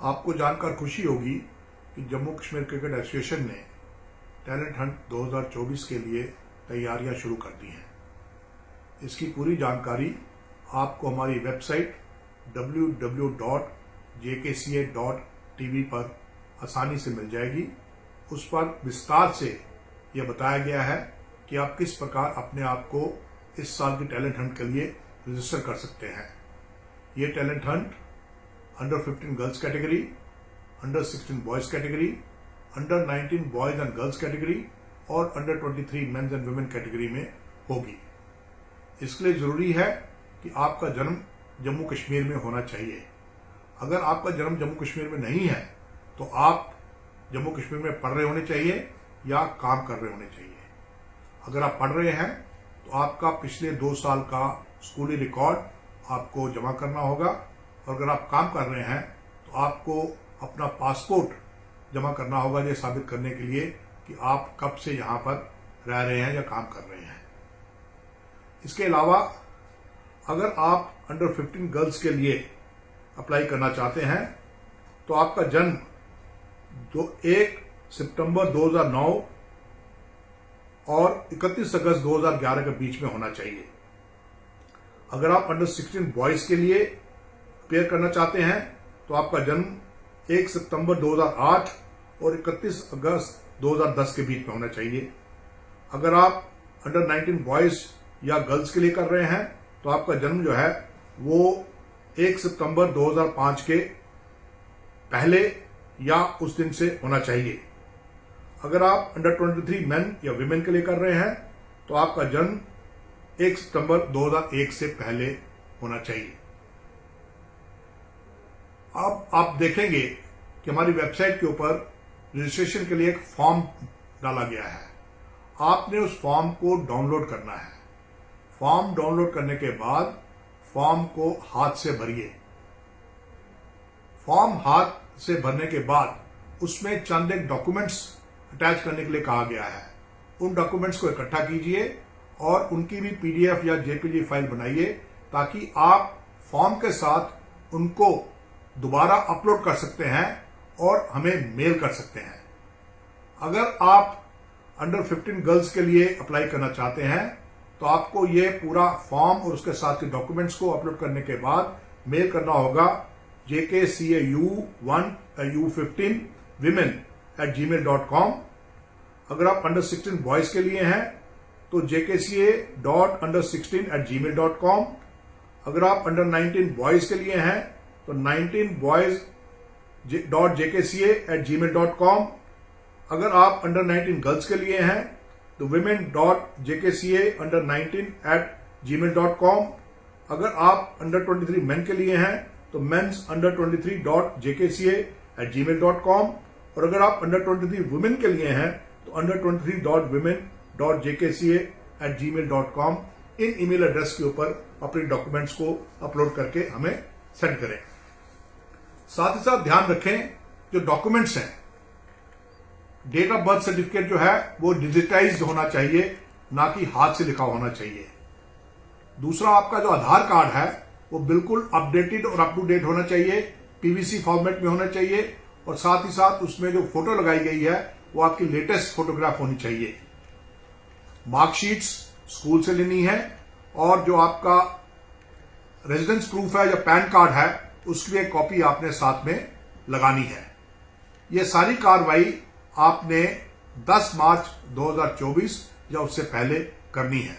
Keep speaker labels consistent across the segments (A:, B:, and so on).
A: आपको जानकर खुशी होगी कि जम्मू कश्मीर क्रिकेट एसोसिएशन ने टैलेंट हंट 2024 के लिए तैयारियां शुरू कर दी हैं। इसकी पूरी जानकारी आपको हमारी वेबसाइट www.jkca.tv पर आसानी से मिल जाएगी। उस पर विस्तार से यह बताया गया है कि आप किस प्रकार अपने आप को इस साल की टैलेंट हंट के लिए रजिस्टर कर सकते हैं। ये talent hunt under 15 girls category, under 16 boys category, under 19 boys and girls category और under 23 mens and women category में होगी। इसके लिए जरूरी है कि आपका जन्म जम्मू कश्मीर में होना चाहिए। अगर आपका जन्म जम्मू कश्मीर में नहीं है तो आप जम्मू कश्मीर में पढ़ रहे होने चाहिए या काम कर रहे होने चाहिए। अगर आप पढ़ रहे हैं तो आपका पिछले 2 साल का स्कूली रिकॉर्ड आपको जमा करना होगा, और अगर आप काम कर रहे हैं तो आपको अपना पासपोर्ट जमा करना होगा ये साबित करने के लिए कि आप कब से यहां पर रह रहे हैं या काम कर रहे हैं। इसके अलावा अगर आप अंडर 15 गर्ल्स के लिए अप्लाई करना चाहते हैं तो आपका जन्म 1 सितंबर 2009 और 31 अगस्त 2011 के बीच में होना चाहिए। अगर आप अंडर 16 बॉयज के लिए अपेयर करना चाहते हैं तो आपका जन्म 1 सितंबर 2008 और 31 अगस्त 2010 के बीच में होना चाहिए। अगर आप अंडर 19 बॉयज या गर्ल्स के लिए कर रहे हैं तो आपका जन्म जो है वो 1 सितंबर 2005 के पहले या उस दिन से होना चाहिए। अगर आप अंडर 23 मेन या विमेन के लिए कर रहे हैं तो आपका जन्म 1 सितंबर 2001 से पहले होना चाहिए। अब आप देखेंगे कि हमारी वेबसाइट के ऊपर रजिस्ट्रेशन के लिए एक फॉर्म डाला गया है। आपने उस फॉर्म को डाउनलोड करना है। फॉर्म डाउनलोड करने के बाद फॉर्म को हाथ से भरिए। फॉर्म हाथ से भरने के बाद उसमें चंद एक डॉक्यूमेंट्स अटैच करने के लिए कहा गया है। उन डॉक्यूमेंट्स को इकट्ठा कीजिए और उनकी भी पीडीएफ या जेपीजी फाइल बनाइए ताकि आप फॉर्म के साथ उनको दोबारा अपलोड कर सकते हैं और हमें मेल कर सकते हैं। अगर आप अंडर 15 गर्ल्स के लिए अप्लाई करना चाहते हैं तो आपको ये पूरा फॉर्म और उसके साथ के डॉक्यूमेंट्स को अपलोड करने के बाद मेल करना होगा jkcau1u15women@gmail.com। अगर आप अंडर 16 बॉयज के लिए हैं तो jkca.under16@gmail.com। अगर आप अंडर 19 बॉयज के लिए हैं तो 19boys.jkca@gmail.com। अगर आप अंडर 19 गर्ल्स के लिए हैं तो women.jkca_under19@gmail.com। अगर आप अंडर 23 मेन के लिए हैं तो mens_23.jkca@gmail.com। और अगर आप अंडर 23 वुमेन के लिए हैं तो under23.women.jkca@gmail.com। इन ईमेल एड्रेस के ऊपर अपने डॉक्यूमेंट्स को अपलोड करके हमें सेंड करें। साथ ही साथ ध्यान रखें जो डॉक्यूमेंट्स हैं, डेट ऑफ बर्थ सर्टिफिकेट जो है वो डिजिटाइज्ड होना चाहिए, ना कि हाथ से लिखा होना चाहिए। दूसरा, आपका जो आधार कार्ड है वो बिल्कुल अपडेटेड और अप टू डेट होना चाहिए, पीवीसी फॉर्मेट में होना चाहिए, और साथ ही साथ उसमें जो फोटो लगाई गई है वो आपकी लेटेस्ट फोटोग्राफ होनी चाहिए। मार्कशीट्स स्कूल से लेनी है, और जो आपका रेजिडेंस प्रूफ है या पैन कार्ड है उसकी एक कॉपी आपने साथ में लगानी है। यह सारी कार्रवाई आपने 10 मार्च 2024 या उससे पहले करनी है।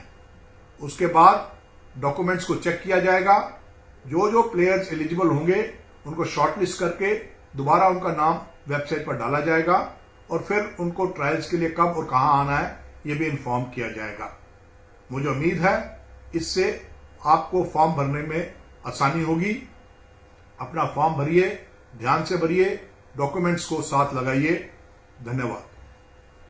A: उसके बाद डॉक्यूमेंट्स को चेक किया जाएगा। जो प्लेयर्स एलिजिबल होंगे उनको शॉर्टलिस्ट करके दोबारा उनका नाम वेबसाइट पर डाला जाएगा, और फिर उनको ट्रायल्स के लिए कब और कहां आना है यह भी इन्फॉर्म किया जाएगा। मुझे उम्मीद है इससे आपको फॉर्म भरने में आसानी होगी। अपना फॉर्म भरिए, ध्यान से भरिए, डॉक्यूमेंट्स को साथ लगाइए। धन्यवाद।